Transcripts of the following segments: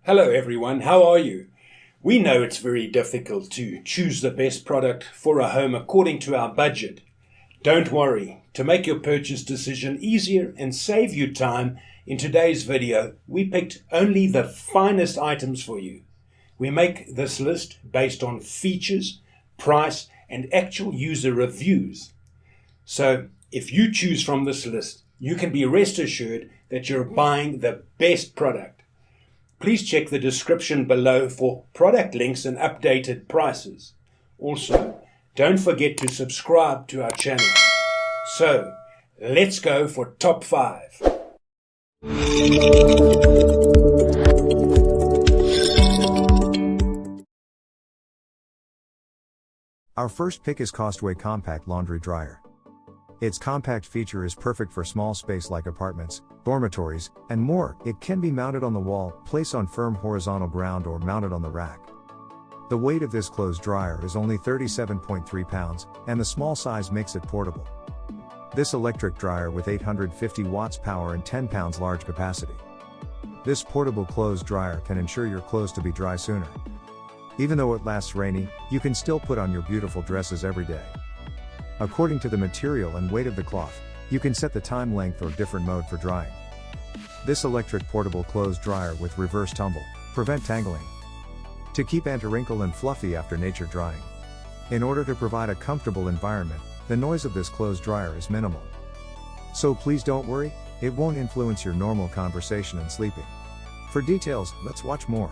Hello everyone, how are you? We know it's very difficult to choose the best product for a home according to our budget. Don't worry, to make your purchase decision easier and save you time, in today's video we picked only the finest items for you. We make this list based on features, price and actual user reviews. So if you choose from this list, you can be rest assured that you're buying the best product. Please check the description below for product links and updated prices. Also, don't forget to subscribe to our channel. So, let's go for top 5. Our first pick is COSTWAY Compact Laundry Dryer. Its compact feature is perfect for small space like apartments, dormitories, and more. It can be mounted on the wall, placed on firm horizontal ground or mounted on the rack. The weight of this clothes dryer is only 37.3 pounds, and the small size makes it portable. This electric dryer with 850 watts power and 10 pounds large capacity. This portable clothes dryer can ensure your clothes to be dry sooner. Even though it lasts rainy, you can still put on your beautiful dresses every day. According to the material and weight of the cloth, you can set the time length or different mode for drying. This electric portable clothes dryer with reverse tumble, prevent tangling. To keep anti-wrinkle and fluffy after nature drying. In order to provide a comfortable environment, the noise of this clothes dryer is minimal. So please don't worry, it won't influence your normal conversation and sleeping. For details, let's watch more.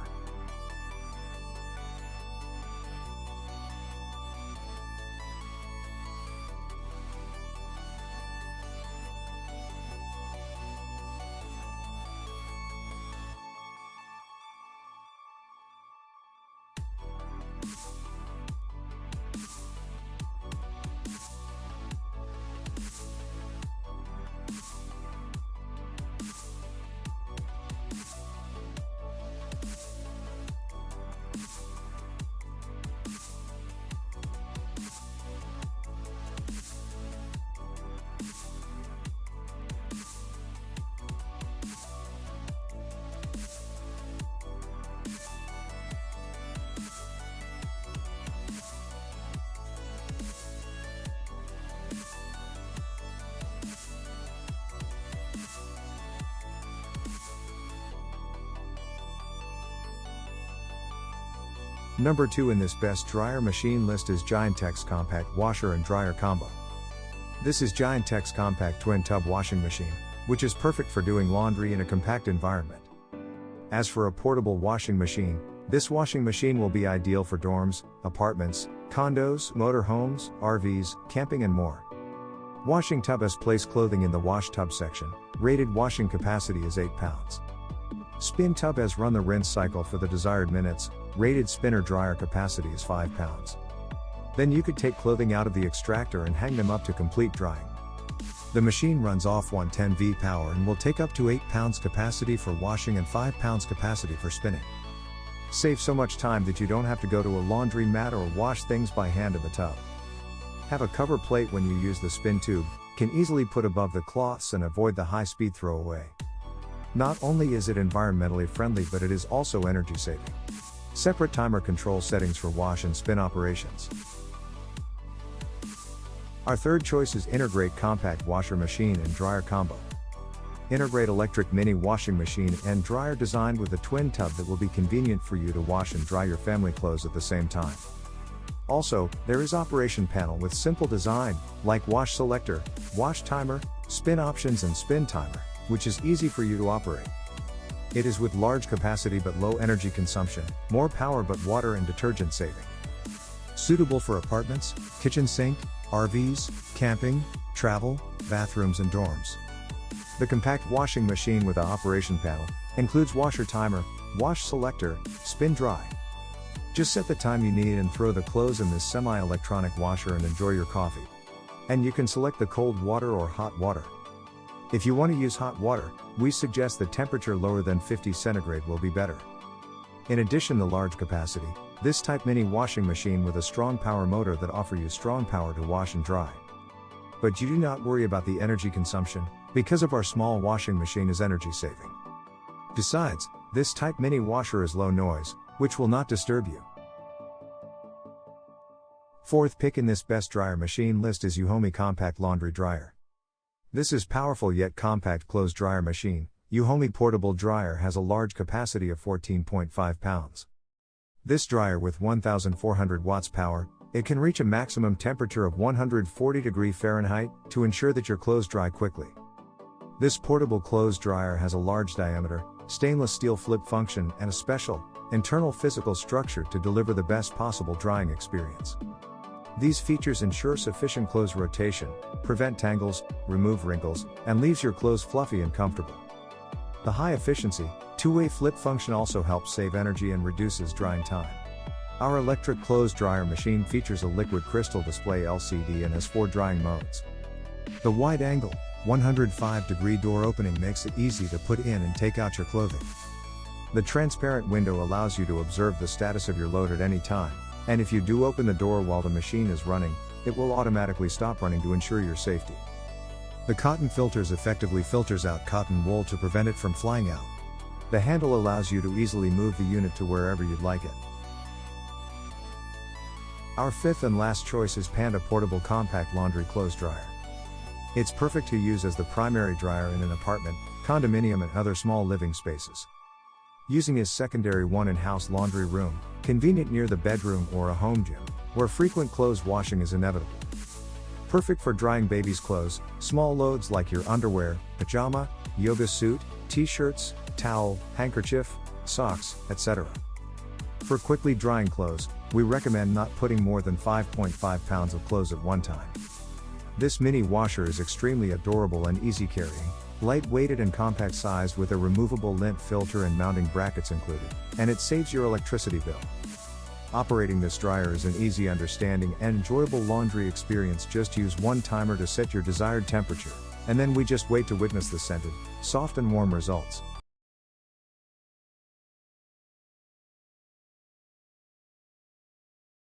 Number 2 in this best dryer machine list is Giantex Compact Washer and Dryer Combo. This is Giantex Compact Twin Tub Washing Machine, which is perfect for doing laundry in a compact environment. As for a portable washing machine, this washing machine will be ideal for dorms, apartments, condos, motorhomes, RVs, camping and more. Washing tub has placed clothing in the wash tub section, rated washing capacity is 8 pounds. Spin tub has run the rinse cycle for the desired minutes, rated spinner dryer capacity is 5 pounds. Then you could take clothing out of the extractor and hang them up to complete drying. The machine runs off 110V power and will take up to 8 pounds capacity for washing and 5 pounds capacity for spinning. Save so much time that you don't have to go to a laundry mat or wash things by hand in the tub. Have a cover plate when you use the spin tube, can easily put above the cloths and avoid the high-speed throwaway. Not only is it environmentally friendly but it is also energy saving. Separate timer control settings for wash and spin operations. Our third choice is Integrate Compact Washer Machine and Dryer Combo. Integrate electric mini washing machine and dryer designed with a twin tub that will be convenient for you to wash and dry your family clothes at the same time. Also, there is operation panel with simple design, like wash selector, wash timer, spin options and spin timer, which is easy for you to operate. It is with large capacity but low energy consumption, more power but water and detergent saving. Suitable for apartments, kitchen sink, RVs, camping, travel, bathrooms and dorms. The compact washing machine with an operation panel includes washer timer, wash selector, spin dry. Just set the time you need and throw the clothes in this semi-electronic washer and enjoy your coffee. And you can select the cold water or hot water. If you want to use hot water, we suggest the temperature lower than 50 centigrade will be better. In addition to large capacity, this type mini washing machine with a strong power motor that offer you strong power to wash and dry. But you do not worry about the energy consumption, because of our small washing machine is energy saving. Besides, This type mini washer is low noise, which will not disturb you. Fourth pick in this best dryer machine list is YOUHOMEY Compact Laundry Dryer. This is powerful yet compact clothes dryer machine. YOUHOMEY portable dryer has a large capacity of 14.5 pounds. This dryer with 1400 watts power, it can reach a maximum temperature of 140°F to ensure that your clothes dry quickly. This portable clothes dryer has a large diameter, stainless steel flip function and a special, internal physical structure to deliver the best possible drying experience. These features ensure sufficient clothes rotation, prevent tangles, remove wrinkles, and leaves your clothes fluffy and comfortable. The high efficiency, two-way flip function also helps save energy and reduces drying time. Our electric clothes dryer machine features a liquid crystal display LCD and has 4 drying modes. The wide-angle, 105-degree door opening makes it easy to put in and take out your clothing. The transparent window allows you to observe the status of your load at any time, and if you do open the door while the machine is running, it will automatically stop running to ensure your safety. The cotton filters effectively filters out cotton wool to prevent it from flying out. The handle allows you to easily move the unit to wherever you'd like it. Our fifth and last choice is Panda Portable Compact Laundry Clothes Dryer. It's perfect to use as the primary dryer in an apartment, condominium and other small living spaces. Using as secondary one in-house laundry room, convenient near the bedroom or a home gym, where frequent clothes washing is inevitable. Perfect for drying baby's clothes, small loads like your underwear, pajama, yoga suit, t-shirts, towel, handkerchief, socks, etc. For quickly drying clothes, we recommend not putting more than 5.5 pounds of clothes at one time. This mini washer is extremely adorable and easy carrying, light-weighted and compact sized with a removable lint filter and mounting brackets included, and it saves your electricity bill. Operating this dryer is an easy understanding and enjoyable laundry experience. Just use one timer to set your desired temperature, and then we just wait to witness the scented, soft and warm results.